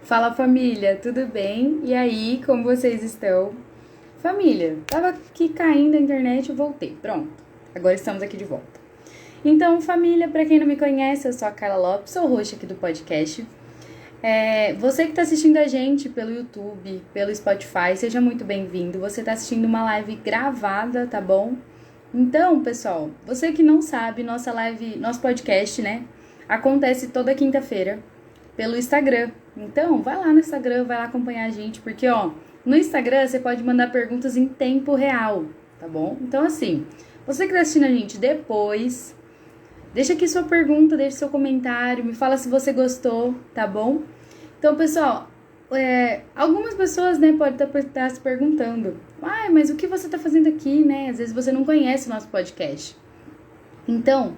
Fala família, tudo bem? E aí, como vocês estão? Família, tava aqui caindo a internet e voltei. Pronto, agora estamos aqui de volta. Então, família, pra quem não me conhece, eu sou a Carla Lopes, sou host aqui do podcast. Você que está assistindo a gente pelo YouTube, pelo Spotify, seja muito bem-vindo. Você está assistindo uma live gravada, tá bom? Então, pessoal, você que não sabe, nossa live, nosso podcast, né, acontece toda quinta-feira pelo Instagram. Então, vai lá no Instagram, vai lá acompanhar a gente, porque, ó, no Instagram você pode mandar perguntas em tempo real, tá bom? Então, assim, você que tá assistindo a gente depois, deixa aqui sua pergunta, deixa seu comentário, me fala se você gostou, tá bom? Então, pessoal, algumas pessoas, né, podem estar se perguntando, mas o que você tá fazendo aqui, né? Às vezes você não conhece o nosso podcast. Então,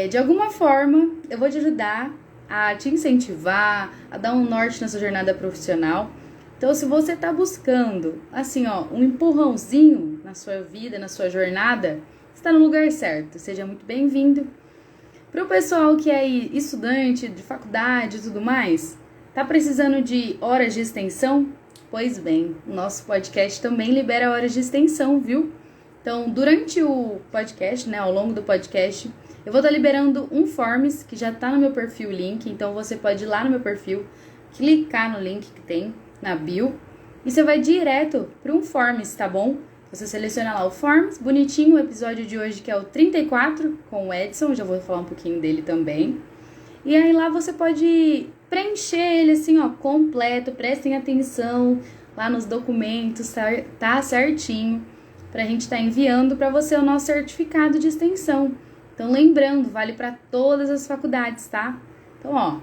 de alguma forma, eu vou te ajudar a te incentivar, a dar um norte na sua jornada profissional. Então, se você tá buscando, assim, ó, um empurrãozinho na sua vida, na sua jornada, está no lugar certo. Seja muito bem-vindo. Para o pessoal que é estudante de faculdade e tudo mais, tá precisando de horas de extensão? Pois bem, o nosso podcast também libera horas de extensão, viu? Então, durante o podcast, né, ao longo do podcast, eu vou estar liberando um Forms que já tá no meu perfil o link, então você pode ir lá no meu perfil, clicar no link que tem na bio e você vai direto para um Forms, tá bom? Você seleciona lá o Forms, bonitinho, o episódio de hoje que é o 34 com o Edson, já vou falar um pouquinho dele também. E aí lá você pode preencher ele assim, ó, completo, prestem atenção lá nos documentos, tá certinho, pra gente estar enviando para você o nosso certificado de extensão. Então lembrando, vale para todas as faculdades, tá? Então, ó,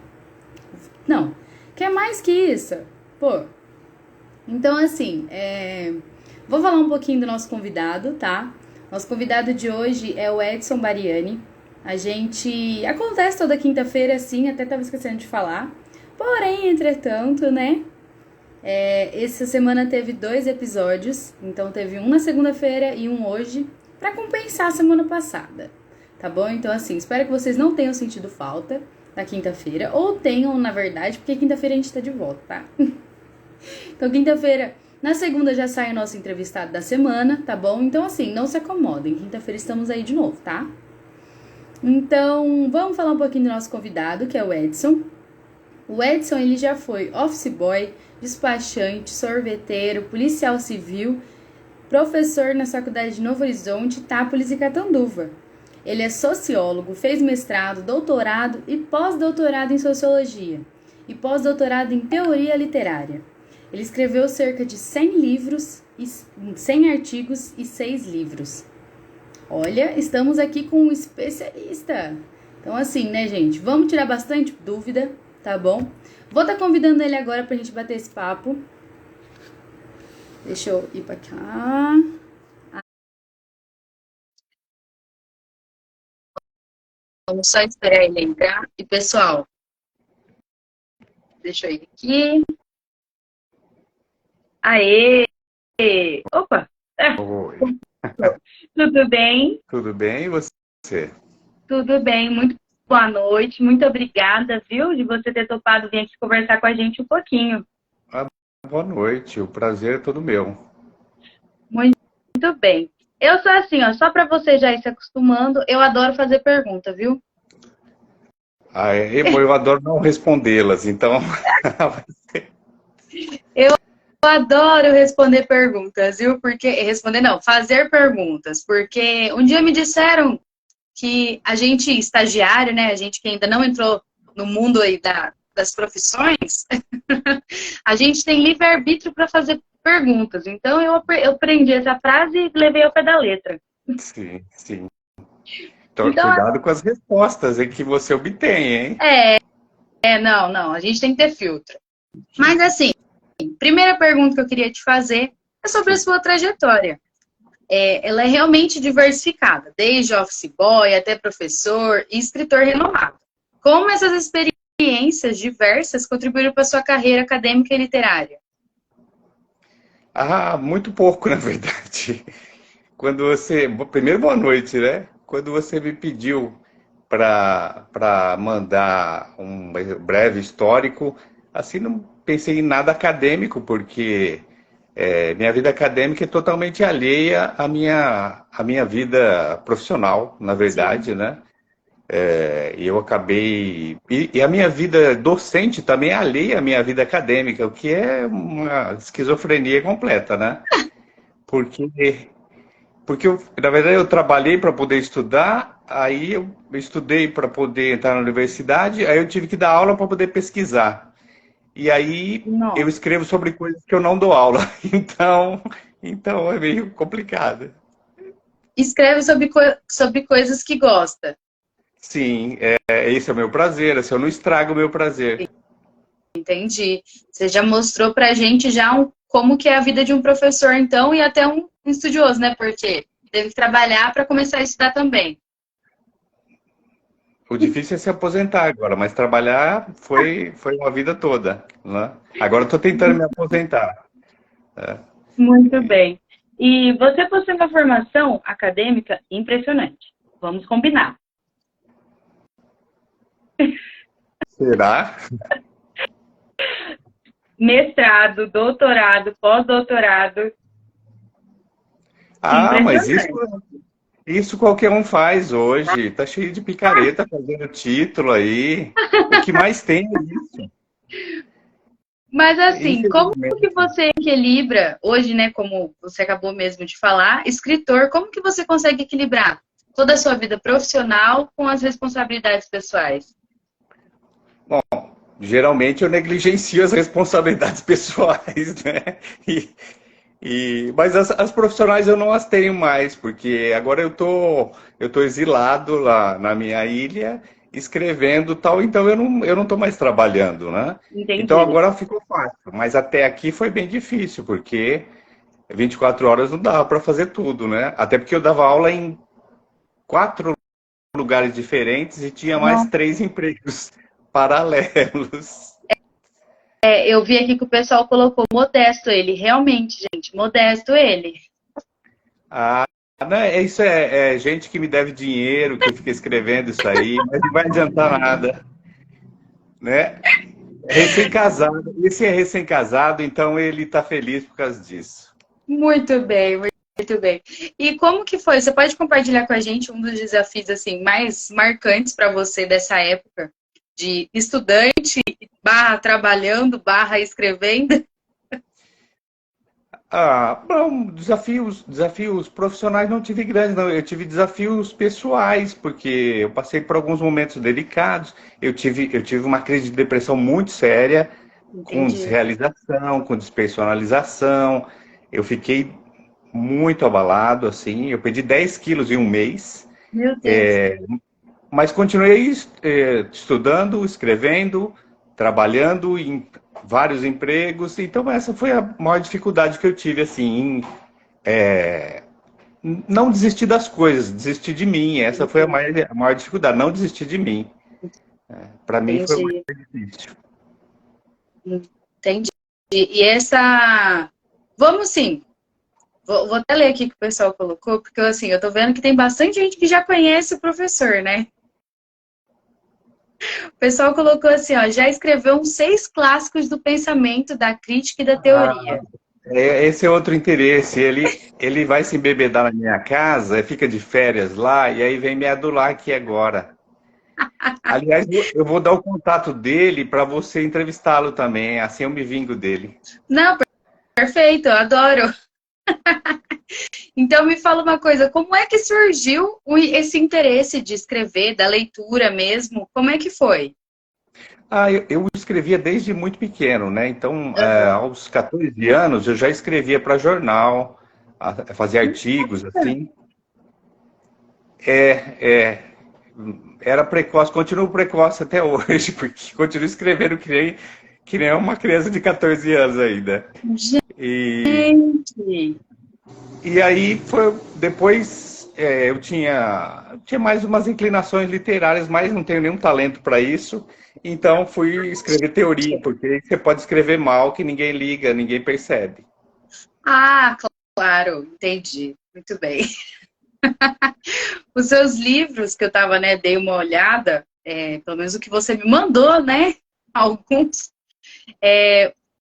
não, quer mais que isso? Pô, então assim, vou falar um pouquinho do nosso convidado, tá? Nosso convidado de hoje é o Edson Bariani. A gente acontece toda quinta-feira, assim, até tava esquecendo de falar. Porém, entretanto, né? Essa semana teve 2 episódios, então teve um na segunda-feira e um hoje, pra compensar a semana passada, tá bom? Então, assim, espero que vocês não tenham sentido falta da quinta-feira, ou tenham, na verdade, porque quinta-feira a gente tá de volta, tá? Então, quinta-feira, na segunda já sai o nosso entrevistado da semana, tá bom? Então, assim, não se acomodem, quinta-feira estamos aí de novo, tá? Então, vamos falar um pouquinho do nosso convidado, que é o Edson. O Edson, ele já foi office boy, despachante, sorveteiro, policial civil, professor na Faculdade de Novo Horizonte, Itápolis e Catanduva. Ele é sociólogo, fez mestrado, doutorado e pós-doutorado em sociologia e pós-doutorado em teoria literária. Ele escreveu cerca de 100 livros, 100 artigos e 6 livros. Olha, estamos aqui com um especialista. Então, assim, né, gente? Vamos tirar bastante dúvida, tá bom? Vou estar convidando ele agora pra gente bater esse papo. Deixa eu ir pra cá. Vamos só esperar ele entrar. E, pessoal, deixa eu ir aqui. Aê! Opa! Oi, Tudo bem? tudo bem? E você? Tudo bem, muito boa noite. Muito obrigada, viu, de você ter topado vir aqui conversar com a gente um pouquinho. Ah, boa noite, o prazer é todo meu. Muito bem. Eu sou assim, ó, só para você já ir se acostumando, eu adoro fazer pergunta, viu? Bom, eu adoro não respondê-las, então. Eu adoro responder perguntas, viu? Porque responder não, fazer perguntas, porque um dia me disseram que a gente estagiário, né, a gente que ainda não entrou no mundo aí das profissões, a gente tem livre-arbítrio para fazer perguntas. Então eu aprendi essa frase e levei ao pé da letra. Sim, sim. Então, Então, cuidado com as respostas que você obtém, hein? não, a gente tem que ter filtro. Mas assim, primeira pergunta que eu queria te fazer é sobre a Sim. sua trajetória. Ela é realmente diversificada, desde office boy até professor e escritor renomado. Como essas experiências diversas contribuíram para a sua carreira acadêmica e literária? Ah, muito pouco, na verdade. Primeiro, boa noite, né? Quando você me pediu para mandar um breve histórico, assim, não pensei em nada acadêmico, porque minha vida acadêmica é totalmente alheia à minha vida profissional, na Sim. verdade, né? E eu acabei. E a minha vida docente também é alheia à minha vida acadêmica, o que é uma esquizofrenia completa, né? Porque, na verdade, eu trabalhei para poder estudar, aí eu estudei para poder entrar na universidade, aí eu tive que dar aula para poder pesquisar. E aí eu Nossa. escrevo sobre coisas que eu não dou aula. Então, então é meio complicado. Escreve sobre coisas que gosta. Sim, esse é o meu prazer, esse eu não estrago o meu prazer. Entendi. Você já mostrou pra gente já como que é a vida de um professor, então, e até um estudioso, né? Porque teve que trabalhar para começar a estudar também. O difícil é se aposentar agora, mas trabalhar foi uma vida toda, né? Agora eu estou tentando me aposentar. Muito bem. E você possui uma formação acadêmica impressionante. Vamos combinar. Será? Mestrado, doutorado, pós-doutorado. Ah, mas Impressionante. isso qualquer um faz hoje. Tá cheio de picareta fazendo título aí. O que mais tem é isso, Mas assim, como que infelizmente. você equilibra hoje, né, como você acabou mesmo de falar, escritor, como que você consegue equilibrar toda a sua vida profissional com as responsabilidades pessoais? Geralmente eu negligencio as responsabilidades pessoais, né? Mas as profissionais eu não as tenho mais, porque agora eu tô exilado lá na minha ilha, escrevendo tal, então eu não tô mais trabalhando, né? Então Entendi. agora ficou fácil, mas até aqui foi bem difícil, porque 24 horas não dava para fazer tudo, né? Até porque eu dava aula em 4 lugares diferentes e tinha mais Não. 3 empregos paralelos. É, eu vi aqui que o pessoal colocou modesto ele, realmente, gente, modesto ele. Ah, não, isso é gente que me deve dinheiro, que fica escrevendo isso aí, mas não vai adiantar nada, né? É recém-casado, esse é recém-casado, então ele tá feliz por causa disso. Muito bem, muito bem. E como que foi? Você pode compartilhar com a gente um dos desafios assim mais marcantes para você dessa época de estudante barra trabalhando barra escrevendo? Ah, bom, desafios profissionais não tive grandes, não. Eu tive desafios pessoais, porque eu passei por alguns momentos delicados. Eu tive uma crise de depressão muito séria, com Entendi. desrealização, com despersonalização. Eu fiquei muito abalado, assim. Eu perdi 10 quilos em um mês, Meu Deus. mas continuei estudando, escrevendo, trabalhando em vários empregos. Então essa foi a maior dificuldade que eu tive, assim, em não desistir das coisas, desistir de mim. Essa foi a maior dificuldade, não desistir de mim. Para mim foi o Entendi. mais difícil. Entendi. E essa. Vamos sim. Vou até ler aqui que o pessoal colocou, porque assim, eu tô vendo que tem bastante gente que já conhece o professor, né? O pessoal colocou assim, ó, já escreveu uns 6 clássicos do pensamento, da crítica e da teoria. Esse é outro interesse. Ele vai se embebedar na minha casa, fica de férias lá, e aí vem me adular aqui agora. Aliás, eu vou dar o contato dele para você entrevistá-lo também, assim eu me vingo dele. Não, perfeito, eu adoro. Então me fala uma coisa, como é que surgiu esse interesse de escrever, da leitura mesmo? Como é que foi? Ah, eu escrevia desde muito pequeno, né? Então, aos 14 anos, eu já escrevia para jornal, fazia artigos, assim. É, era precoce, continuo precoce até hoje, porque continuo escrevendo que nem uma criança de 14 anos ainda. E, Gente, e aí, depois, tinha mais umas inclinações literárias, mas não tenho nenhum talento para isso. Então, fui escrever teoria, porque aí você pode escrever mal, que ninguém liga, ninguém percebe. ah, claro, entendi. Muito bem. Os seus livros que eu tava, né, dei uma olhada, pelo menos o que você me mandou, né? Alguns.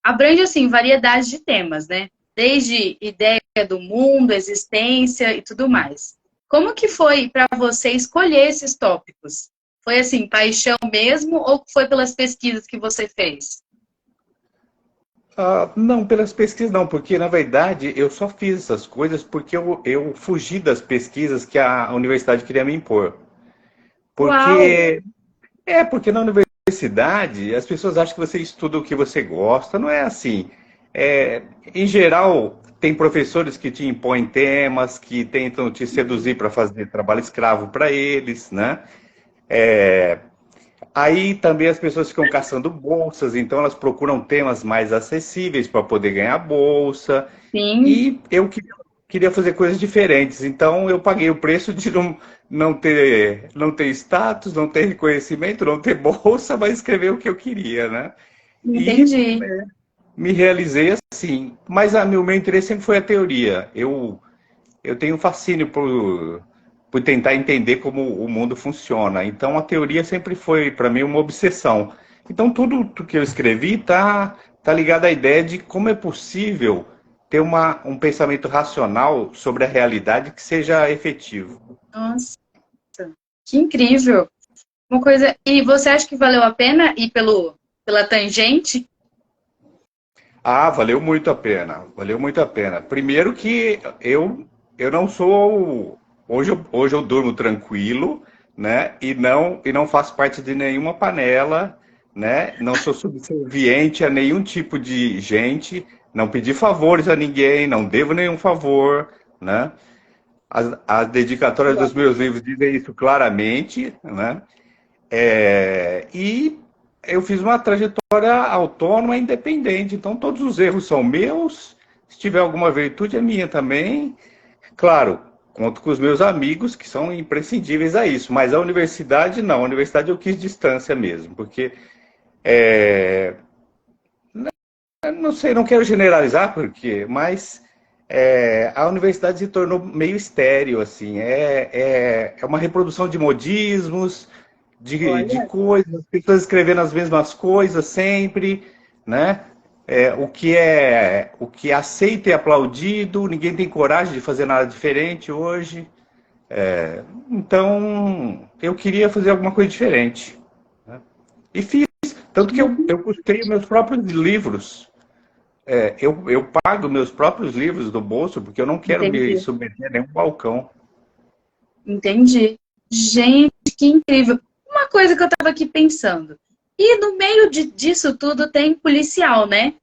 Abrange, assim, variedade de temas, né? Desde ideia do mundo, existência e tudo mais. Como que foi para você escolher esses tópicos? Foi, assim, paixão mesmo ou foi pelas pesquisas que você fez? Não, pelas pesquisas não, porque na verdade eu só fiz essas coisas porque eu fugi das pesquisas que a universidade queria me impor. Uau! Porque na universidade as pessoas acham que você estuda o que você gosta, não é assim. É, em geral, tem professores que te impõem temas, que tentam te seduzir para fazer trabalho escravo para eles, né? Aí também as pessoas ficam caçando bolsas, então elas procuram temas mais acessíveis para poder ganhar bolsa. Sim, E eu queria fazer coisas diferentes, então eu paguei o preço de não ter status, não ter reconhecimento, não ter bolsa, mas escrever o que eu queria, né? E entendi. me realizei assim. Mas o meu interesse sempre foi a teoria. Eu tenho um fascínio por tentar entender como o mundo funciona. Então a teoria sempre foi para mim uma obsessão. Então tudo que eu escrevi tá ligado à ideia de como é possível ter um pensamento racional sobre a realidade que seja efetivo. Nossa, que incrível! Uma coisa. E você acha que valeu a pena ir pela tangente? Valeu muito a pena. Valeu muito a pena. Primeiro que eu não sou. Hoje eu durmo tranquilo, né? E não faço parte de nenhuma panela, né? Não sou subserviente a nenhum tipo de gente. Não pedi favores a ninguém, não devo nenhum favor, né? As dedicatórias dos meus livros dizem isso claramente, né? E eu fiz uma trajetória autônoma e independente, então todos os erros são meus, se tiver alguma virtude é minha também. Claro, conto com os meus amigos, que são imprescindíveis a isso, mas a universidade não, a universidade eu quis distância mesmo, porque, eu não sei, não quero generalizar, mas a universidade se tornou meio estéril, assim, é uma reprodução de modismos, de Olha, coisas, as pessoas escrevendo as mesmas coisas sempre, né? O que é aceito e aplaudido, ninguém tem coragem de fazer nada diferente hoje. Então, eu queria fazer alguma coisa diferente. E fiz, tanto que eu custei meus próprios livros. Eu pago meus próprios livros do bolso, porque eu não quero me entendi, submeter a nenhum balcão. entendi. Gente, que incrível. Uma coisa que eu tava aqui pensando. E no meio disso tudo tem policial, né?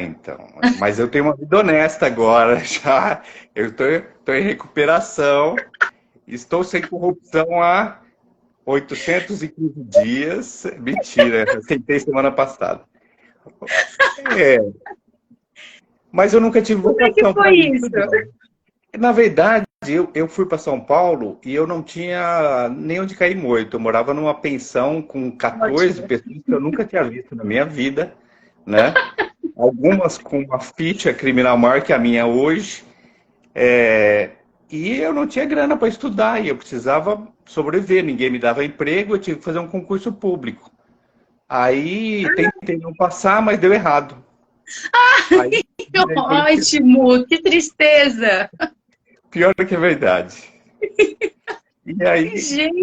Então. Mas eu tenho uma vida honesta agora, já. Eu estou em recuperação, estou sem corrupção há 815 dias. Mentira, eu aceitei semana passada. É, mas eu nunca tive Como é que vocação foi para isso, isso? não. Na verdade, eu fui para São Paulo e eu não tinha nem onde cair morto. Eu morava numa pensão com 14 Ótimo. pessoas que eu nunca tinha visto na minha vida, né? Algumas com uma ficha criminal maior que a minha hoje. E eu não tinha grana para estudar e eu precisava sobreviver. Ninguém me dava emprego, eu tive que fazer um concurso público. Aí tentei não passar, mas deu errado. Aí virei policial. Ótimo, que tristeza. Pior do que a verdade. E aí, Gente,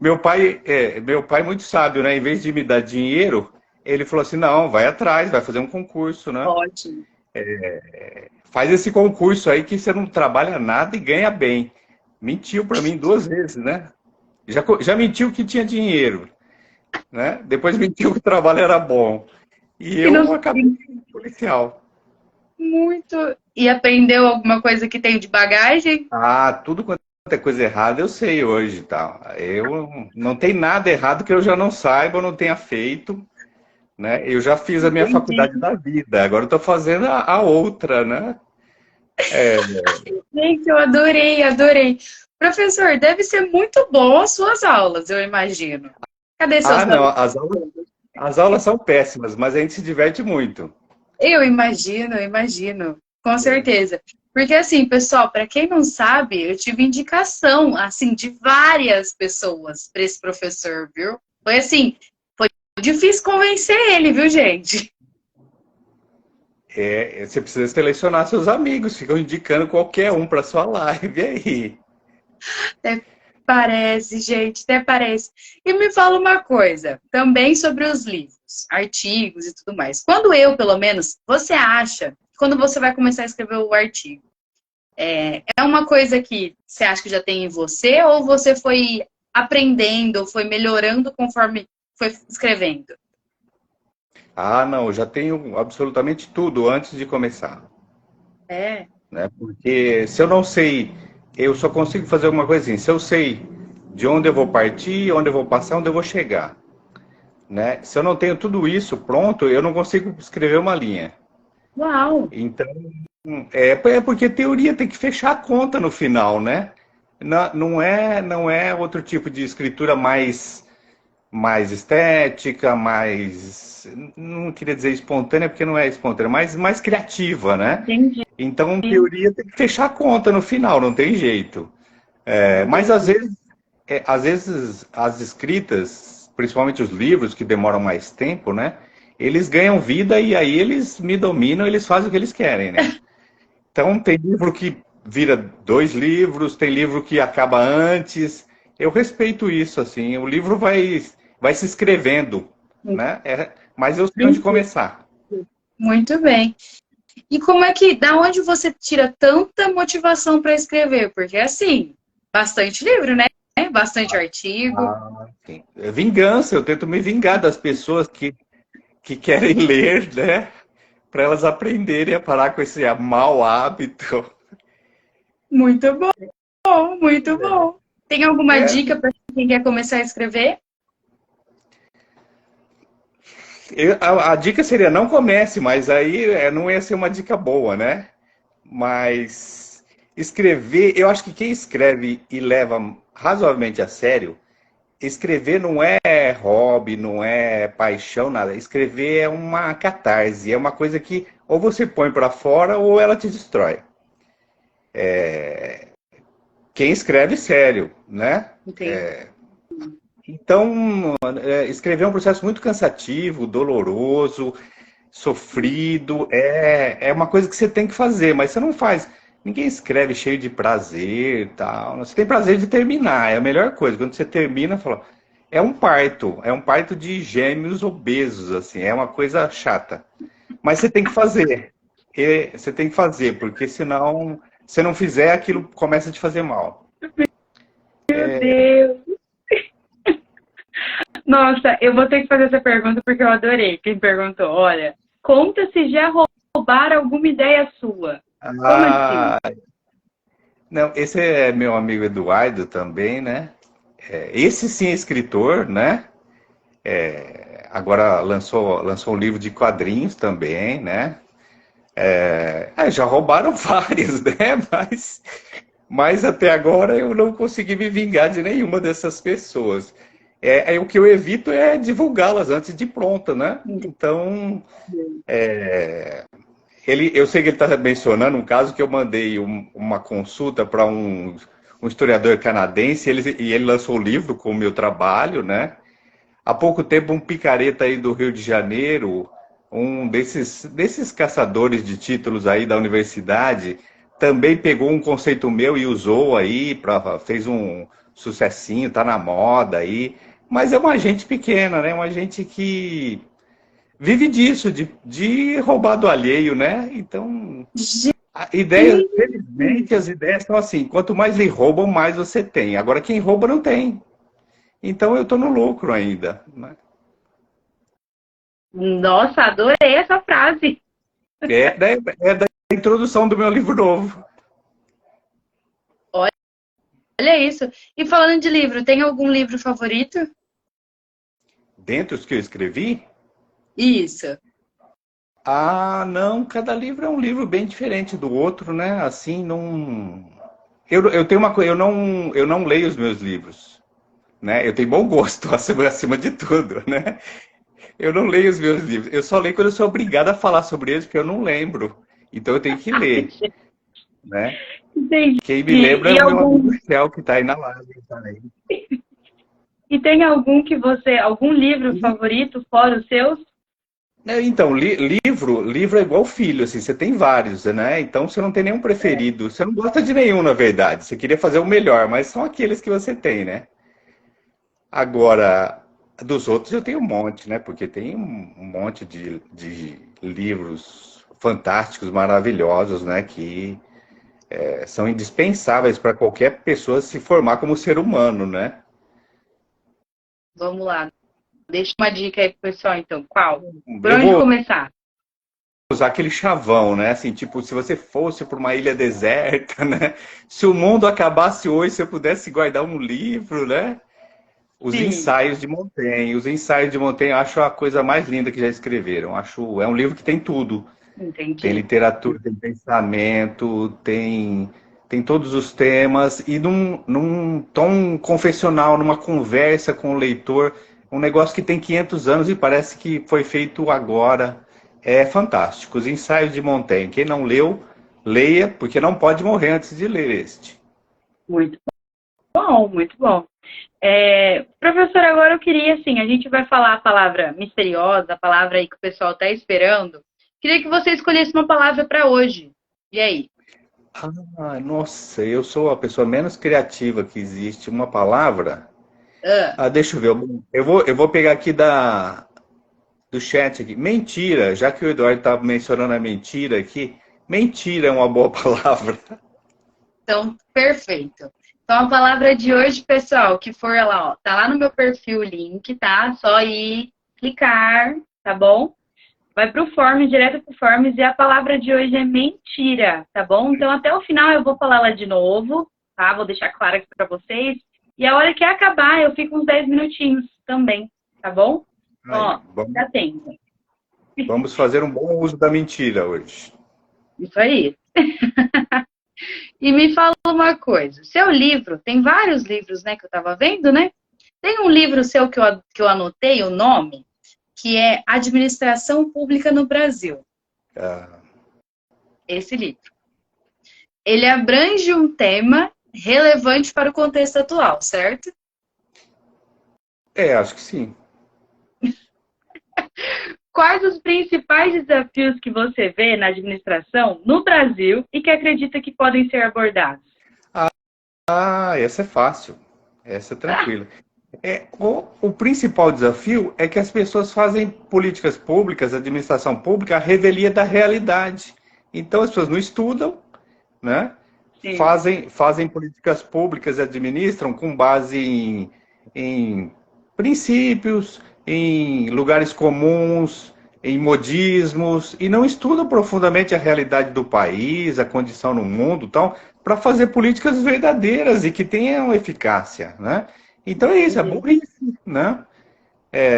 meu pai muito sábio, né? Em vez de me dar dinheiro, ele falou assim: não, vai atrás, vai fazer um concurso, né? ótimo. Faz esse concurso aí que você não trabalha nada e ganha bem. Mentiu para mim 2 vezes, né? Já mentiu que tinha dinheiro, né? Depois mentiu que o trabalho era bom. E E não eu acabei sendo policial. muito. E aprendeu alguma coisa que tem de bagagem? Tudo quanto é coisa errada eu sei hoje, tá? Eu não tem nada errado que eu já não saiba ou não tenha feito, né? Eu já fiz a minha Entendi. faculdade da vida, agora eu tô fazendo a outra, né? Gente, eu adorei, adorei. Professor, deve ser muito bom as suas aulas, eu imagino. Cadê seus Não, alunos? as aulas são péssimas, mas a gente se diverte muito. Eu imagino, eu imagino. Com certeza. Porque assim, pessoal, para quem não sabe, eu tive indicação assim de várias pessoas para esse professor, viu? Foi assim, foi difícil convencer ele, viu, gente? Você precisa selecionar seus amigos, ficam indicando qualquer um para sua live aí. Até parece, gente, até parece. E me fala uma coisa, também sobre os livros, artigos e tudo mais. Quando eu, pelo menos, você acha, quando você vai começar a escrever o artigo, é uma coisa que você acha que já tem em você ou você foi aprendendo, foi melhorando conforme foi escrevendo? Ah, não, eu já tenho absolutamente tudo antes de começar, É, né? Porque se eu não sei, eu só consigo fazer alguma coisa assim. Se eu sei de onde eu vou partir, onde eu vou passar, onde eu vou chegar, né? Se eu não tenho tudo isso pronto, eu não consigo escrever uma linha. uau, Então, é porque teoria tem que fechar a conta no final, né? Não é outro tipo de escritura mais estética, mais, não queria dizer espontânea, porque não é espontânea, mas mais criativa, né? entendi. Então, teoria tem que fechar a conta no final, não tem jeito. Mas às vezes as escritas, principalmente os livros que demoram mais tempo, né? Eles ganham vida e aí eles me dominam, eles fazem o que eles querem, né? Então tem livro que vira 2 livros, tem livro que acaba antes. Eu respeito isso, assim. O livro vai se escrevendo, né? Mas eu sei onde Entendi. começar. Muito bem. E como é que, da onde você tira tanta motivação para escrever? Porque assim, bastante livro, né? Bastante artigo. Sim. Vingança, eu tento me vingar das pessoas que querem ler, né? Para elas aprenderem a parar com esse mau hábito. Muito bom, muito bom. Tem alguma É, dica para quem quer começar a escrever? a dica seria não comece, mas aí não ia ser uma dica boa, né? Mas escrever, eu acho que quem escreve e leva razoavelmente a sério, escrever não é hobby, não é paixão, nada. Escrever é uma catarse, é uma coisa que ou você põe para fora ou ela te destrói. Quem escreve sério, né? Entendi. Então, escrever é um processo muito cansativo, doloroso, sofrido, é uma coisa que você tem que fazer, mas você não faz. Ninguém escreve cheio de prazer, tal. Você tem prazer de terminar, é a melhor coisa. Quando você termina, fala, é um parto de gêmeos obesos, assim, é uma coisa chata. Mas você tem que fazer. Você tem que fazer, porque senão, se não fizer, aquilo começa a te fazer mal. Meu Deus. Nossa, eu vou ter que fazer essa pergunta porque eu adorei. Quem perguntou, olha, conta se já roubaram alguma ideia sua. Como assim? Ah, não, esse é meu amigo Eduardo também, né? Esse sim é escritor, né? Agora lançou um livro de quadrinhos também, né? Já roubaram vários, né? Mas até agora eu não consegui me vingar de nenhuma dessas pessoas. O que eu evito é divulgá-las antes de pronta, né? Então, eu sei que ele está mencionando um caso que eu mandei uma consulta para um historiador canadense e ele lançou o livro com o meu trabalho, né? Há pouco tempo, um picareta aí do Rio de Janeiro, um desses caçadores de títulos aí da universidade, também pegou um conceito meu e usou aí, fez um sucessinho, tá na moda aí. Mas é uma gente pequena, né? Uma gente que vive disso, de roubar do alheio, né? Então, Gente, a ideia, felizmente, as ideias são assim: quanto mais lhe roubam, mais você tem. Agora, quem rouba não tem. Então, eu estou no lucro ainda, né? nossa, adorei essa frase. É da introdução do meu livro novo. Olha isso. E falando de livro, tem algum livro favorito? Dentre os que eu escrevi, Isso. ah, não, cada livro é um livro bem diferente do outro, né? Assim, não. Eu tenho uma coisa, eu não leio os meus livros, né? Eu tenho bom gosto acima de tudo, né? Eu não leio os meus livros. Eu só leio quando eu sou obrigado a falar sobre eles, porque eu não lembro. Então eu tenho que ler, né? Entendi. Quem me lembra é E o meu amigo algum, Céu, que está aí na live também. E tem algum livro favorito fora os seus? Algum livro favorito fora os seus? Então, livro é igual filho, assim, você tem vários, né? Então você não tem nenhum preferido. Você não gosta de nenhum, na verdade. Você queria fazer o melhor, mas são aqueles que você tem, né? Agora, dos outros eu tenho um monte, né? Porque tem um monte de livros fantásticos, maravilhosos, né? Que são indispensáveis para qualquer pessoa se formar como ser humano, né? Vamos lá. Deixa uma dica aí pro pessoal, então. Qual? Por Eu onde vou começar? usar aquele chavão, né? Assim, tipo, se você fosse para uma ilha deserta, né? Se o mundo acabasse hoje, se eu pudesse guardar um livro, né? Os Sim, ensaios de Montaigne. Os ensaios de Montaigne eu acho a coisa mais linda que já escreveram. É um livro que tem tudo. Tem entendi. literatura, tem pensamento, tem todos os temas, e num tom confessional, numa conversa com o leitor, um negócio que tem 500 anos e parece que foi feito agora. É fantástico. Os ensaios de Montaigne. Quem não leu, leia, porque não pode morrer antes de ler este. Muito bom, muito bom. Professor, agora eu queria, assim, a gente vai falar a palavra misteriosa, a palavra aí que o pessoal está esperando. Queria que você escolhesse uma palavra para hoje. E aí? Ah, nossa, eu sou a pessoa menos criativa que existe. Uma palavra? Ah, Ah, deixa eu ver. Eu vou pegar aqui do chat aqui. Mentira, já que o Eduardo estava mencionando a mentira aqui, mentira é uma boa palavra. então, perfeito. Então, a palavra de hoje, pessoal, que for lá, ó, tá lá no meu perfil o link, tá? Só ir clicar, tá bom? Vai pro Forms, direto pro Forms, e a palavra de hoje é mentira, tá bom? Então, até o final eu vou falar ela de novo, tá? Vou deixar claro aqui pra vocês. E a hora que acabar, eu fico uns 10 minutinhos também, tá bom? Aí, Ó, fica atento. vamos fazer um bom uso da mentira hoje. Isso aí. E me fala uma coisa, seu livro, tem vários livros, né, que eu tava vendo, né? Tem um livro seu que eu anotei o nome, que é Administração Pública no Brasil. Ah, Esse livro. Ele abrange um tema relevante para o contexto atual, certo? acho que sim. Quais os principais desafios que você vê na administração no Brasil e que acredita que podem ser abordados? Ah, essa é fácil. Essa é tranquila. O principal desafio é que as pessoas fazem políticas públicas, administração pública, a revelia da realidade. Então as pessoas não estudam, né? Sim, Fazem políticas públicas e administram com base em princípios, em lugares comuns, em modismos, e não estudam profundamente a realidade do país, a condição no mundo, tal, para fazer políticas verdadeiras e que tenham eficácia, né? Então é isso, é entendi. burrice, né?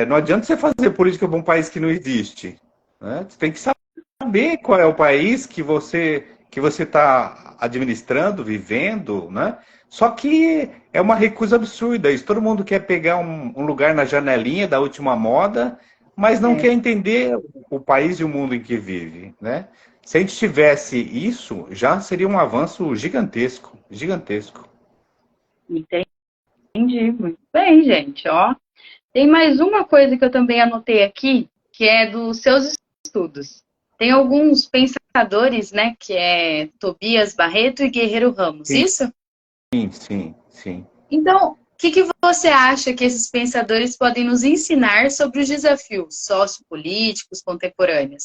Não adianta você fazer política para um país que não existe, né? Você tem que saber qual é o país que você está administrando, vivendo, né? Só que é uma recusa absurda. Isso, todo mundo quer pegar um lugar na janelinha da última moda, mas não É, quer entender o país e o mundo em que vive, né? Se a gente tivesse isso, já seria um avanço gigantesco, gigantesco. entendi. Muito bem, gente, ó. Tem mais uma coisa que eu também anotei aqui, que é dos seus estudos. Tem alguns pensadores, né, que é Tobias Barreto e Guerreiro Ramos, Sim, isso? sim, sim. Então, o que você acha que esses pensadores podem nos ensinar sobre os desafios sociopolíticos contemporâneos?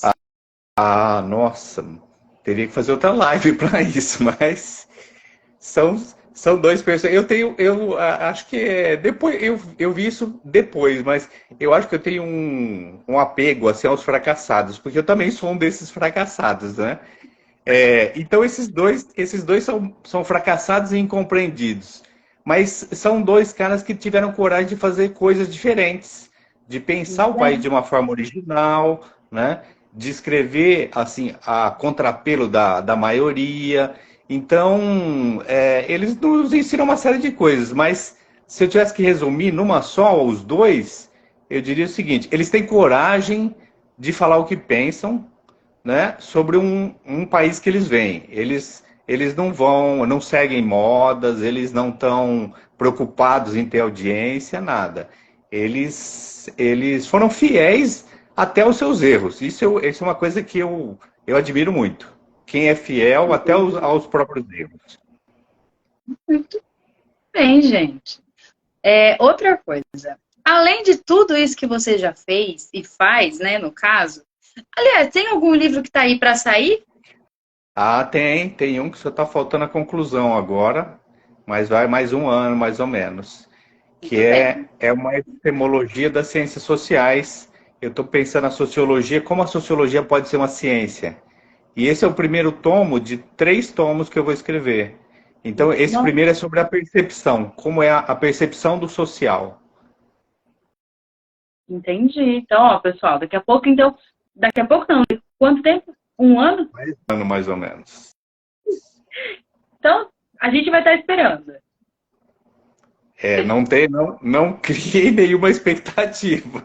Ah, nossa, teria que fazer outra live para isso, mas são, são dois personagens. Acho que depois, eu vi isso depois, mas eu acho que eu tenho um apego assim, aos fracassados, porque eu também sou um desses fracassados, né? Então esses dois são fracassados e incompreendidos. Mas são dois caras que tiveram coragem de fazer coisas diferentes, de pensar o país de uma forma original, né? De escrever assim a contrapelo da maioria. Então, eles nos ensinam uma série de coisas, mas se eu tivesse que resumir numa só, os dois, eu diria o seguinte: eles têm coragem de falar o que pensam, né, sobre um país que eles veem. eles não vão, não seguem modas, eles não estão preocupados em ter audiência, nada. Eles foram fiéis até os seus erros. Isso é uma coisa que eu admiro muito. Quem é fiel até aos próprios erros. Muito bem, gente. Outra coisa. Além de tudo isso que você já fez e faz, né, no caso, aliás, tem algum livro que tá aí para sair? Ah, tem um que só está faltando a conclusão agora, mas vai mais um ano, mais ou menos, que Muito bem. é uma epistemologia das ciências sociais. Eu estou pensando na sociologia, como a sociologia pode ser uma ciência. E esse é o primeiro tomo de 3 tomos que eu vou escrever. Então, esse Não primeiro é sobre a percepção, como é a percepção do social. entendi. Então, ó, pessoal, daqui a pouco não, quanto tempo? Um ano? Mais um ano, mais ou menos. Então, a gente vai estar esperando. Não criei nenhuma expectativa.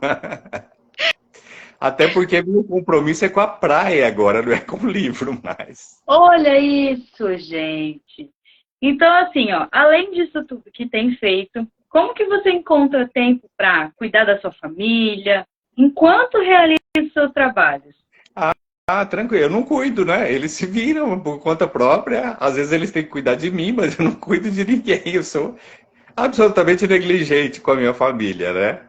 Até porque meu compromisso é com a praia agora, não é com o livro mais. Olha isso, gente. Então, assim, ó, além disso tudo que tem feito, como que você encontra tempo para cuidar da sua família, enquanto realiza os seus trabalhos? Ah, tranquilo, eu não cuido, né? Eles se viram por conta própria. Às vezes eles têm que cuidar de mim, mas eu não cuido de ninguém. Eu sou absolutamente negligente com a minha família, né?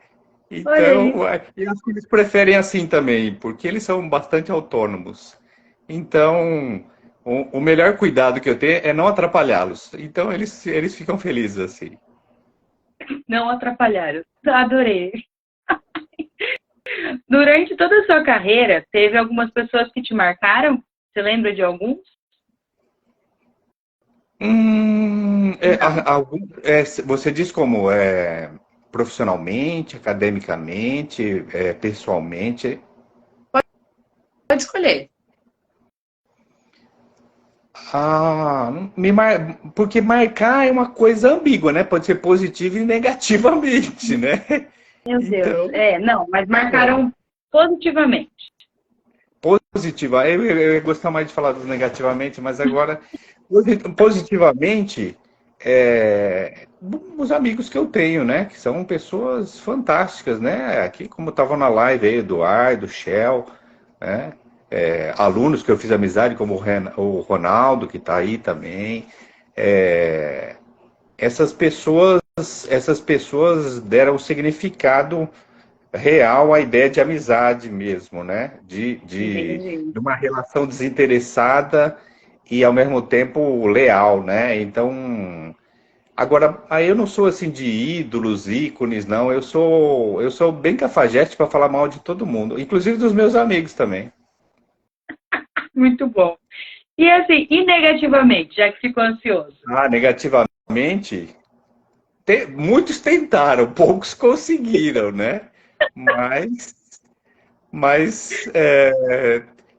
Olha aí. Então, e acho que eles preferem assim também, porque eles são bastante autônomos. Então, o melhor cuidado que eu tenho é não atrapalhá-los. Então, eles ficam felizes assim. Não atrapalharam. Adorei. Durante toda a sua carreira, teve algumas pessoas que te marcaram? Você lembra de alguns? Não. Você diz como profissionalmente, academicamente, pessoalmente? Pode escolher. Porque marcar é uma coisa ambígua, né? Pode ser positivo e negativamente, né? Meu Deus. Então, Não, mas é, marcaram positivamente. positiva. Eu ia gostar mais de falar dos negativamente, mas agora, positivamente, os amigos que eu tenho, né? Que são pessoas fantásticas, né? Aqui, como estavam na live aí, Eduardo, Shell, né? Alunos que eu fiz amizade, como o Ronaldo, que está aí também. É, essas pessoas deram um significado real à ideia de amizade mesmo, né? Entendi. De uma relação desinteressada e ao mesmo tempo leal, né? Então, agora, aí eu não sou assim de ídolos, ícones, não. Eu sou bem cafajeste para falar mal de todo mundo, inclusive dos meus amigos também. Muito bom. E assim, e negativamente, já que ficou ansioso? Ah, negativamente, muitos tentaram, poucos conseguiram, né? Mas Mas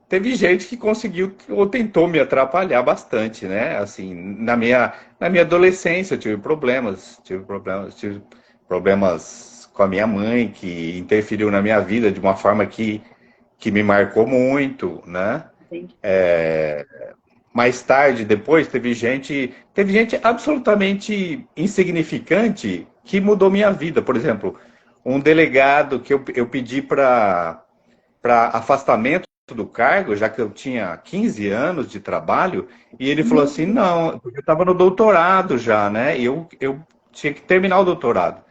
teve gente que conseguiu ou tentou me atrapalhar bastante, né? Assim, na minha adolescência eu tive problemas com a minha mãe, que interferiu na minha vida de uma forma que me marcou muito, né? Entendi. Mais tarde, depois, teve gente absolutamente insignificante que mudou minha vida. Por exemplo, um delegado que eu pedi para afastamento do cargo, já que eu tinha 15 anos de trabalho, e ele falou assim, não, porque eu estava no doutorado já, né? E eu tinha que terminar o doutorado.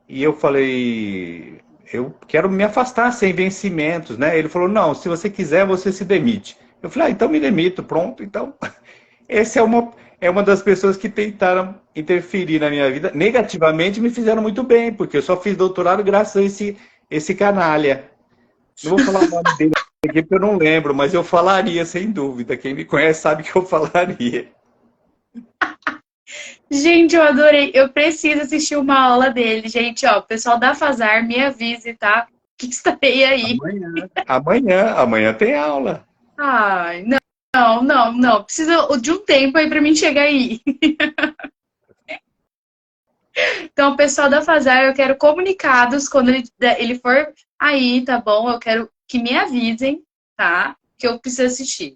E eu falei, eu quero me afastar sem vencimentos, né? Ele falou, não, se você quiser, você se demite. Eu falei, então me demito, pronto. Então, essa é uma das pessoas que tentaram interferir na minha vida. Negativamente me fizeram muito bem, porque eu só fiz doutorado graças a esse canalha. Não vou falar o nome dele aqui porque eu não lembro, mas eu falaria, sem dúvida. Quem me conhece sabe que eu falaria. Gente, eu adorei. Eu preciso assistir uma aula dele. Gente, ó, o pessoal da Fazar, me avise, tá? Que estarei aí. Amanhã tem aula. Ai, não. Precisa de um tempo aí pra mim chegar aí. Então, o pessoal da Fazar, eu quero comunicados quando ele for aí, tá bom? Eu quero que me avisem, tá? Que eu preciso assistir.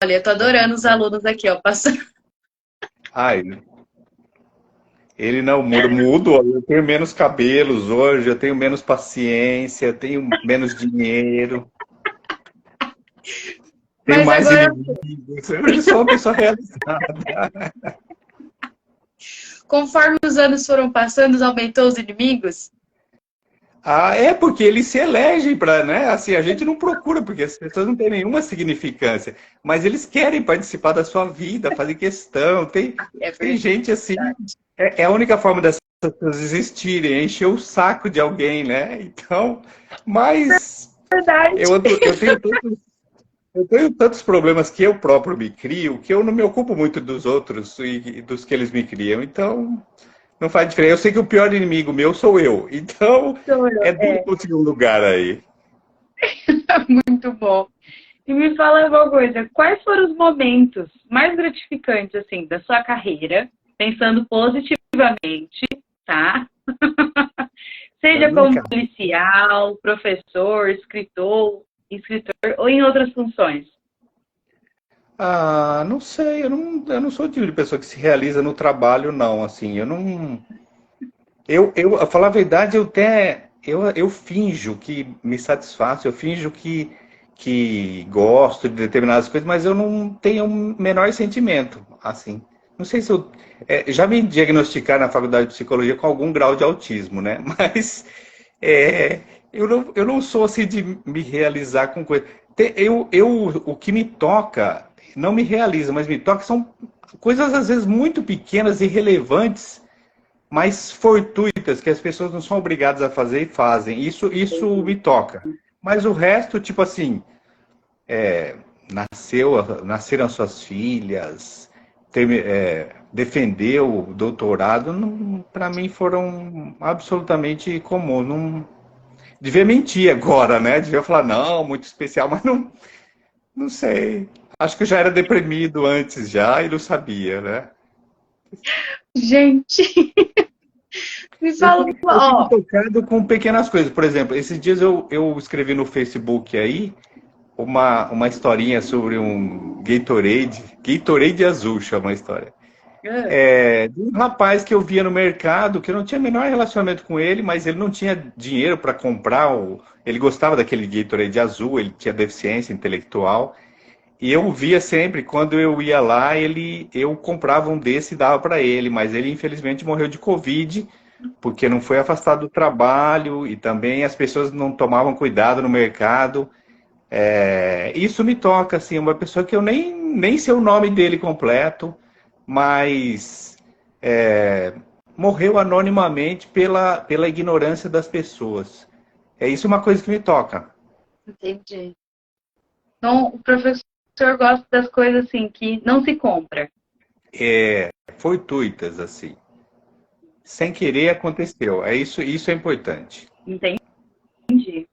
Olha, eu tô adorando os alunos aqui, ó, passando. Ai, ele não muda, mudo, eu tenho menos cabelos hoje, eu tenho menos paciência, eu tenho menos dinheiro, tenho Mas mais agora, inimigos. Hoje sou uma pessoa realizada. conforme os anos foram passando, aumentou os inimigos? Ah, é porque eles se elegem para, né? Assim, a gente não procura, porque as pessoas não têm nenhuma significância, mas eles querem participar da sua vida, fazer questão. É Tem verdade. gente assim, é a única forma dessas pessoas existirem, é encher o saco de alguém, né? Então, mas Verdade. eu tenho tantos problemas que eu próprio me crio, que eu não me ocupo muito dos outros e dos que eles me criam. Então, não faz diferença. Eu sei que o pior inimigo meu sou eu. Então, é duro É, conseguir um lugar aí. muito bom. E me fala uma coisa, quais foram os momentos mais gratificantes, assim, da sua carreira, pensando positivamente, tá? Seja como Nunca. policial, professor, escritor ou em outras funções. Ah, não sei, eu não sou o tipo de pessoa que se realiza no trabalho, não, assim, eu não... a falar a verdade, eu finjo que me satisfaço, eu finjo que gosto de determinadas coisas, mas eu não tenho o menor sentimento, assim. Não sei se eu... já me diagnosticaram na faculdade de psicologia com algum grau de autismo, né? Mas é, eu não sou assim de me realizar com coisa. O que me toca, não me realiza, mas me toca, são coisas às vezes muito pequenas e relevantes, mas fortuitas, que as pessoas não são obrigadas a fazer e fazem. Isso me toca. Mas o resto, tipo assim, nasceram suas filhas, defendeu o doutorado, para mim foram absolutamente comuns. Não, devia mentir agora, né? Devia falar, não, muito especial, mas não, não sei. Acho que eu já era deprimido antes já e não sabia, né? Gente, me fala, Eu fico ó, tocado com pequenas coisas. Por exemplo, esses dias eu escrevi no Facebook aí uma historinha sobre um Gatorade azul chama a história. De um rapaz que eu via no mercado, que eu não tinha o menor relacionamento com ele, mas ele não tinha dinheiro para comprar. Ele gostava daquele Gatorade azul, ele tinha deficiência intelectual. E eu via sempre, quando eu ia lá, eu comprava um desse e dava para ele, mas ele infelizmente morreu de Covid, porque não foi afastado do trabalho e também as pessoas não tomavam cuidado no mercado. Isso me toca, assim, uma pessoa que eu nem sei o nome dele completo, mas morreu anonimamente pela ignorância das pessoas. É isso uma coisa que me toca. entendi. Então, o professor gosta das coisas assim que não se compra. Fortuitas, assim. Sem querer aconteceu. Isso é importante. Entendi.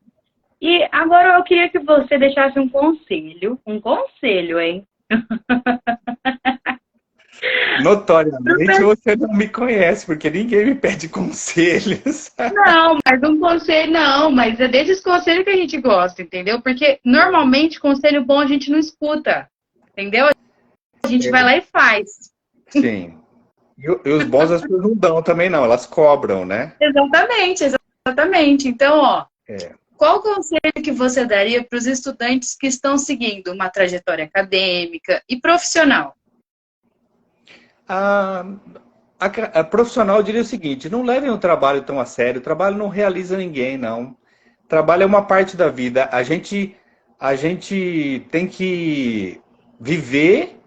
E agora eu queria que você deixasse um conselho, hein? Notoriamente você não me conhece, porque ninguém me pede conselhos. Não, mas um conselho, não, mas é desses conselhos que a gente gosta, entendeu? Porque normalmente conselho bom a gente não escuta, entendeu? A gente vai lá e faz. Sim. E os bons as pessoas não dão também, não. Elas cobram, né? Exatamente, exatamente. Então, ó, É. qual conselho que você daria para os estudantes que estão seguindo uma trajetória acadêmica e profissional? A, a profissional diria o seguinte: não levem o trabalho tão a sério. O trabalho não realiza ninguém, não. Trabalho é uma parte da vida. A gente tem que viver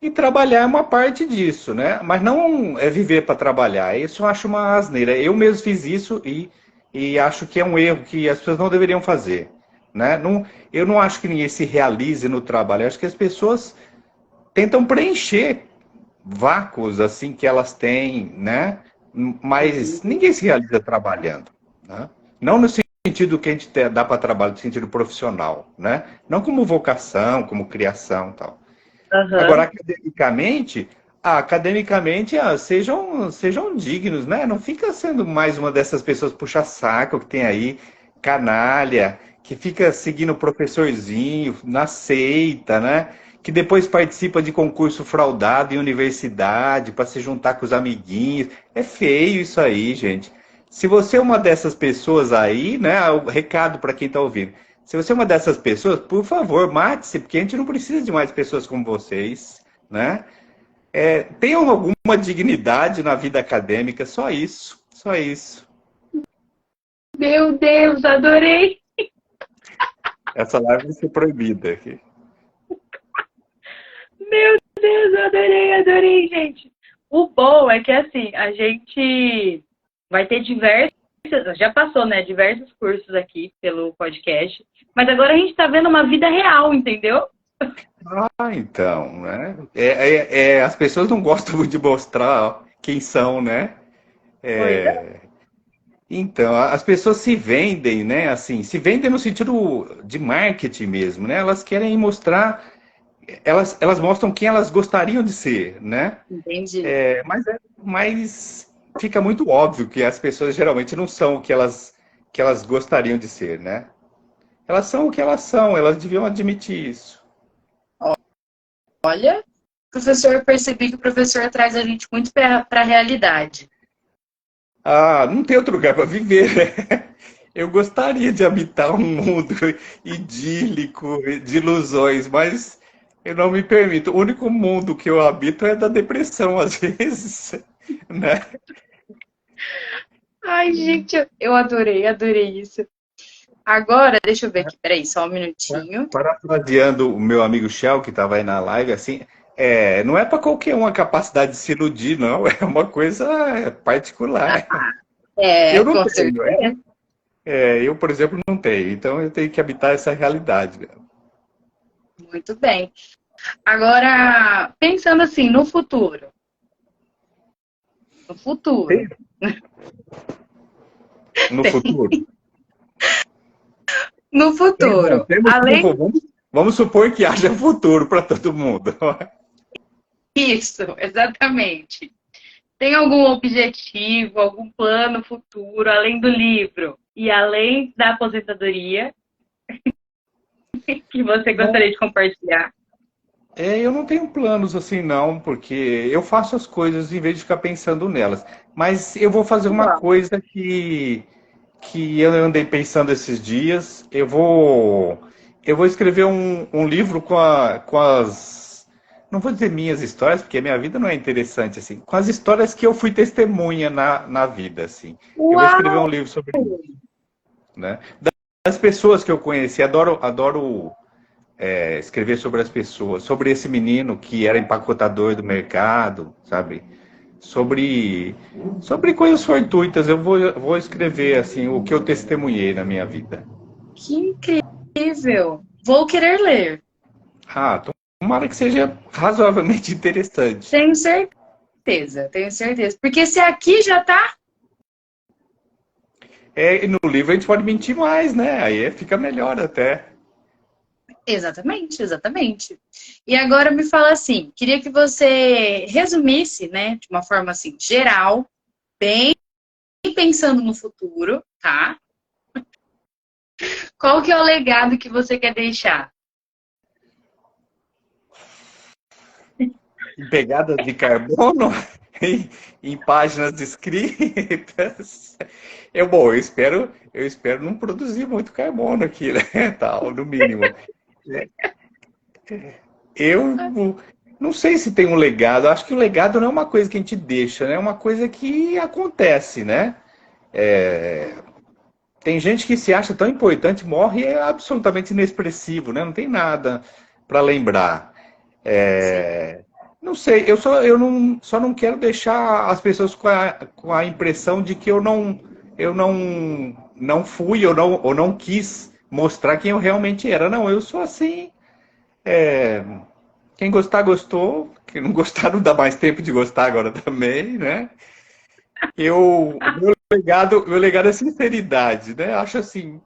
e trabalhar é uma parte disso, né? Mas não é viver para trabalhar. Isso eu acho uma asneira. Eu mesmo fiz isso e acho que é um erro que as pessoas não deveriam fazer, né? Não, eu não acho que ninguém se realize no trabalho. Eu acho que as pessoas tentam preencher vácuos assim que elas têm, né? Mas ninguém se realiza trabalhando, né? Não no sentido que a gente dá para trabalho, no sentido profissional, né? Não como vocação, como criação, tal. Agora, Aham. sejam dignos, né? Não fica sendo mais uma dessas pessoas puxa-saco que tem aí, canalha, que fica seguindo o professorzinho na seita, né? que depois participa de concurso fraudado em universidade para se juntar com os amiguinhos. É feio isso aí, gente. Se você é uma dessas pessoas aí, né? O recado para quem está ouvindo. Se você é uma dessas pessoas, por favor, mate-se, porque a gente não precisa de mais pessoas como vocês, né? Tenham alguma dignidade na vida acadêmica, só isso, só isso. Meu Deus, adorei! Essa live vai ser proibida aqui. Meu Deus, adorei, gente. O bom é que, assim, a gente vai ter já passou, né, diversos cursos aqui pelo podcast, mas agora a gente tá vendo uma vida real, entendeu? Ah, então, né? As pessoas não gostam muito de mostrar quem são, né? Pois é. Então, as pessoas se vendem, né? Assim, se vendem no sentido de marketing mesmo, né? Elas querem mostrar, elas mostram quem elas gostariam de ser, né? Entendi. Mas fica muito óbvio que as pessoas geralmente não são o que elas gostariam de ser, né? Elas são o que elas são, elas deviam admitir isso. Olha, professor, eu percebi que o professor traz a gente muito para a realidade. Ah, não tem outro lugar para viver, né? Eu gostaria de habitar um mundo idílico, de ilusões, mas eu não me permito. O único mundo que eu habito é da depressão, às vezes, né? Ai, gente, eu adorei isso. Agora, deixa eu ver aqui, peraí, só um minutinho. Parafraseando o meu amigo Shell, que estava aí na live, assim, não é para qualquer um a capacidade de se iludir, não. É uma coisa particular. Eu não Com tenho. certeza. Eu, por exemplo, não tenho. Então, eu tenho que habitar essa realidade. Muito bem. Agora, pensando assim, no futuro. No futuro. No futuro. No futuro. Vamos supor que haja futuro para todo mundo. Isso, exatamente. Tem algum objetivo, algum plano futuro, além do livro e além da aposentadoria, que você gostaria de compartilhar? Eu não tenho planos assim, não, porque eu faço as coisas em vez de ficar pensando nelas. Mas eu vou fazer uma coisa que eu andei pensando esses dias. Eu vou escrever um livro com as. Não vou dizer minhas histórias, porque a minha vida não é interessante, assim. Com as histórias que eu fui testemunha na vida, assim. Eu vou escrever um livro sobre isso, né? Das pessoas que eu conheci. Adoro escrever sobre as pessoas. Sobre esse menino que era empacotador do mercado, sabe? Sobre coisas fortuitas. Eu vou escrever, assim, o que eu testemunhei na minha vida. Que incrível! Vou querer ler. Ah, tomara que seja razoavelmente interessante. Tenho certeza. Porque se aqui já tá... E no livro a gente pode mentir mais, né? Aí fica melhor até. Exatamente. E agora me fala assim, queria que você resumisse, né, de uma forma assim, geral, bem pensando no futuro, tá? Qual que é o legado que você quer deixar? Em pegadas de carbono, em páginas escritas. Eu espero não produzir muito carbono aqui, né? Tal, no mínimo. Eu não sei se tem um legado. Acho que o legado não é uma coisa que a gente deixa, né? É uma coisa que acontece, né? Tem gente que se acha tão importante, morre e é absolutamente inexpressivo, né? Não tem nada para lembrar. Não sei, só não quero deixar as pessoas com a impressão de que eu não fui ou não quis mostrar quem eu realmente era. Não, eu sou assim. Quem gostar, gostou. Quem não gostar, não dá mais tempo de gostar agora também, né? Meu legado é sinceridade, né? Acho assim.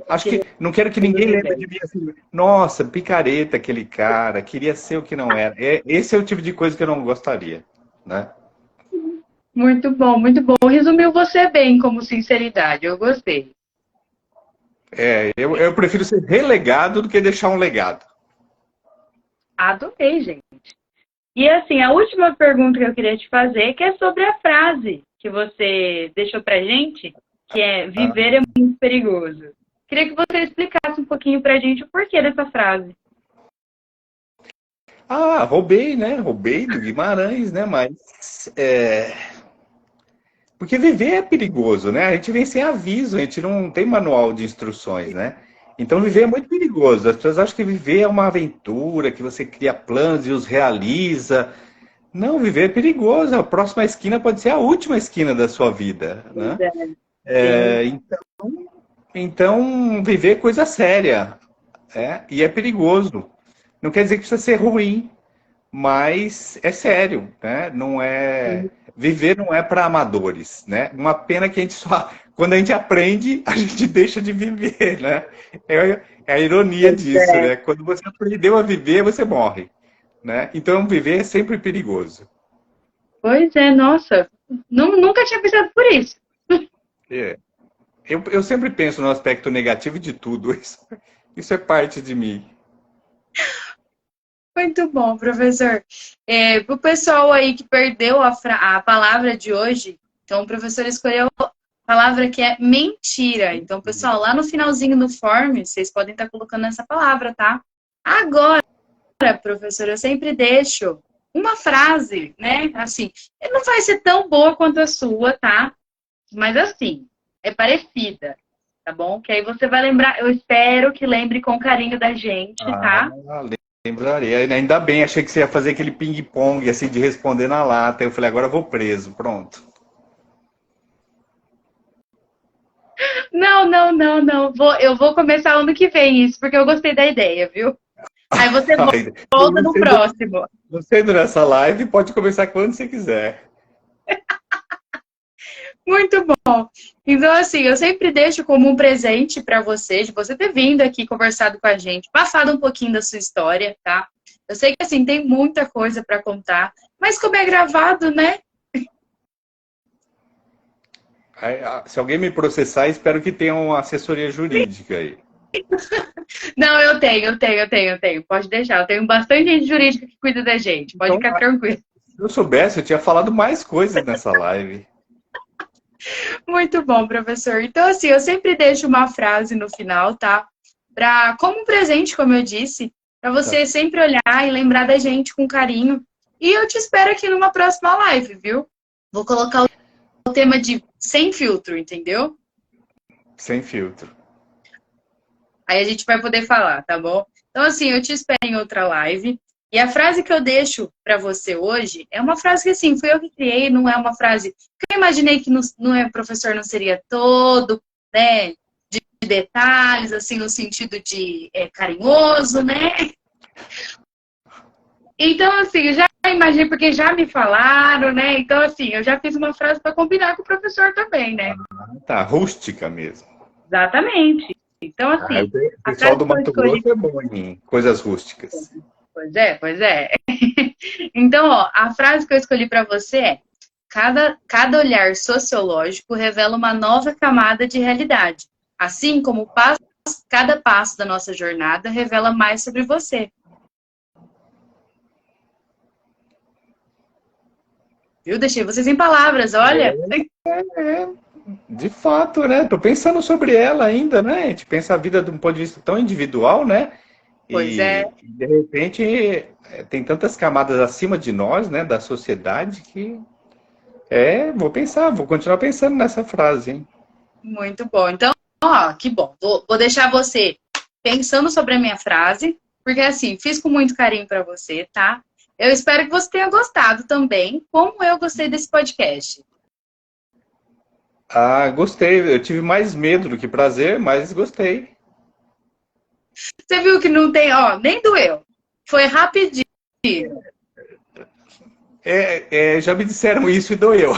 Acho que não quero que ninguém lembre de mim assim. Nossa, picareta aquele cara, queria ser o que não era. Esse é o tipo de coisa que eu não gostaria, né? Muito bom. Resumiu você bem como sinceridade, eu gostei. Eu prefiro ser relegado do que deixar um legado. Adorei, gente. E assim, a última pergunta que eu queria te fazer, que é sobre a frase que você deixou pra gente, que é Ah, viver é muito perigoso. Queria que você explicasse um pouquinho pra gente o porquê dessa frase. roubei, né? Roubei do Guimarães, né? Mas porque viver é perigoso, né? A gente vem sem aviso, a gente não tem manual de instruções, né? Então viver é muito perigoso. As pessoas acham que viver é uma aventura, que você cria planos e os realiza. Não, viver é perigoso. A próxima esquina pode ser a última esquina da sua vida, Pois né? é, sim. Então viver é coisa séria, e é perigoso. Não quer dizer que precisa ser ruim, mas é sério, né? Não é viver não é para amadores, né? Uma pena que a gente só quando a gente aprende a gente deixa de viver, né? É a ironia Pois disso, é. né? Quando você aprendeu a viver, você morre, né? Então viver é sempre perigoso. Pois é, nossa. Nunca tinha pensado por isso. É. Eu sempre penso no aspecto negativo de tudo. Isso é parte de mim. Muito bom, professor. Para o pessoal aí que perdeu a palavra de hoje, então o professor escolheu a palavra que é mentira. Então, pessoal, lá no finalzinho do form, vocês podem estar colocando essa palavra, tá? Agora, professor, eu sempre deixo uma frase, né? Assim, não vai ser tão boa quanto a sua, tá? Mas assim, é parecida, tá bom? Que aí você vai lembrar, eu espero que lembre com carinho da gente, Ah, tá? lembraria. Ainda bem, achei que você ia fazer aquele ping-pong, assim, de responder na lata. Eu falei, agora eu vou preso. Pronto. Não, não, não, não. Eu vou começar ano que vem isso, porque eu gostei da ideia, viu? Aí você volta Não no sendo, próximo. não sendo nessa live, pode começar quando você quiser. Muito bom. Então, assim, eu sempre deixo como um presente para você, de você ter vindo aqui conversado com a gente, passado um pouquinho da sua história, tá? Eu sei que, assim, tem muita coisa para contar, mas como é gravado, né? Se alguém me processar, espero que tenha uma assessoria jurídica aí. Não, eu tenho. Pode deixar. Eu tenho bastante gente jurídica que cuida da gente. Pode Então, ficar tranquilo. se eu soubesse, eu tinha falado mais coisas nessa live. Muito bom, professor. Então, assim, eu sempre deixo uma frase no final, tá? Como um presente, como eu disse, para Tá. você sempre olhar e lembrar da gente com carinho. E eu te espero aqui numa próxima live, viu? Vou colocar o tema de sem filtro, entendeu? Sem filtro. Aí a gente vai poder falar, tá bom? Então, assim, eu te espero em outra live. E a frase que eu deixo para você hoje é uma frase que, assim, fui eu que criei, não é uma frase que eu imaginei que não é, professor não seria todo, né, de detalhes, assim, no sentido de carinhoso, né? Então, assim, eu já imaginei, porque já me falaram, né? Então, assim, eu já fiz uma frase para combinar com o professor também, né? Tá, rústica mesmo. Exatamente. Então, O assim, a pessoal frase do que eu Mato escolhi. Grosso é bom em coisas rústicas. Pois é, pois é. Então, ó, a frase que eu escolhi para você é: cada olhar sociológico revela uma nova camada de realidade, assim como cada passo da nossa jornada revela mais sobre você. Viu? Deixei vocês em palavras, olha. De fato, né? Tô pensando sobre ela ainda, né? A gente pensa a vida de um ponto de vista tão individual, né? Pois é, E de repente tem tantas camadas acima de nós, né? Da sociedade que vou continuar pensando nessa frase, hein? muito bom. Então, ó, que bom. Vou deixar você pensando sobre a minha frase, porque assim, fiz com muito carinho para você, tá? Eu espero que você tenha gostado também, como eu gostei desse podcast. Ah, gostei. Eu tive mais medo do que prazer, mas gostei. Você viu que não tem, ó, nem doeu. Foi rapidinho. Já me disseram isso e doeu.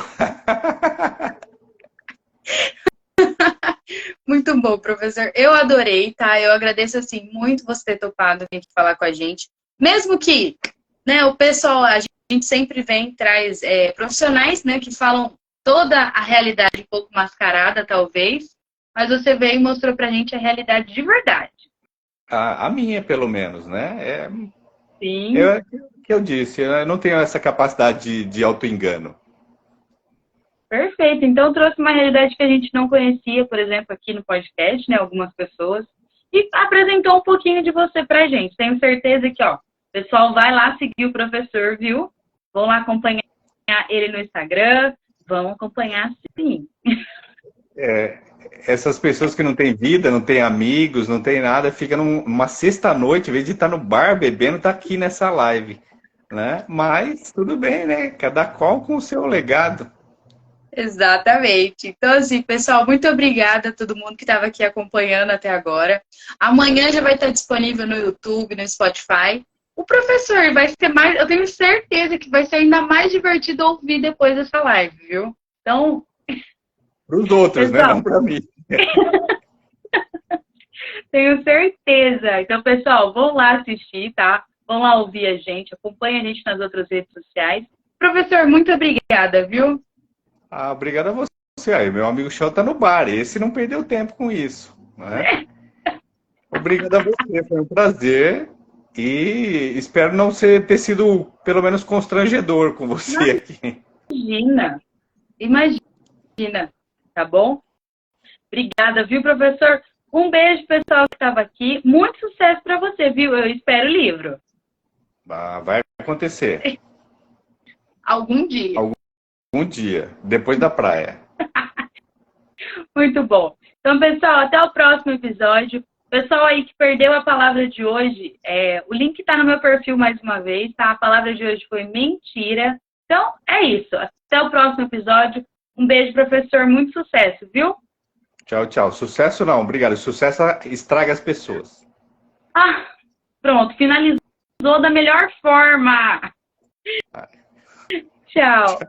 Muito bom, professor. Eu adorei, tá? Eu agradeço, assim, muito você ter topado vir aqui falar com a gente. Mesmo que, né, o pessoal, a gente sempre vem, traz profissionais, né, que falam toda a realidade um pouco mascarada, talvez, mas você veio e mostrou pra gente a realidade de verdade. A minha, pelo menos, né? Sim. Que eu disse, eu não tenho essa capacidade de auto-engano. Perfeito. Então, trouxe uma realidade que a gente não conhecia, por exemplo, aqui no podcast, né? Algumas pessoas. E apresentou um pouquinho de você pra gente. Tenho certeza que, ó, o pessoal vai lá seguir o professor, viu? Vão lá acompanhar ele no Instagram. Vão acompanhar, sim. Essas pessoas que não têm vida, não têm amigos, não têm nada, fica numa sexta-noite, em vez de estar no bar bebendo, tá aqui nessa live, né? Mas tudo bem, né? Cada qual com o seu legado. Exatamente. Então, assim, pessoal, muito obrigada a todo mundo que estava aqui acompanhando até agora. Amanhã já vai estar disponível no YouTube, no Spotify. O professor vai ser mais, eu tenho certeza que vai ser ainda mais divertido ouvir depois dessa live, viu? Então, Para os outros, pessoal, né? Não para mim. tenho certeza. Então, pessoal, vão lá assistir, tá? Vão lá ouvir a gente, acompanha a gente nas outras redes sociais. Professor, muito obrigada, viu? Obrigado a você aí. Meu amigo Chão tá no bar. Esse não perdeu tempo com isso, né? Obrigado a você. Foi um prazer. E espero não ter sido, pelo menos, constrangedor com você aqui. Imagina, tá bom? Obrigada, viu, professor? Um beijo, pessoal que estava aqui. Muito sucesso para você, viu? Eu espero o livro. Vai acontecer. algum dia. Um dia, depois da praia. Muito bom. Então, pessoal, até o próximo episódio. Pessoal aí que perdeu a palavra de hoje, o link está no meu perfil mais uma vez, tá? A palavra de hoje foi mentira. Então, é isso. Até o próximo episódio. Um beijo, professor. Muito sucesso, viu? Tchau, tchau. Sucesso não, obrigado. Sucesso estraga as pessoas. Pronto. Finalizou da melhor forma. Tchau.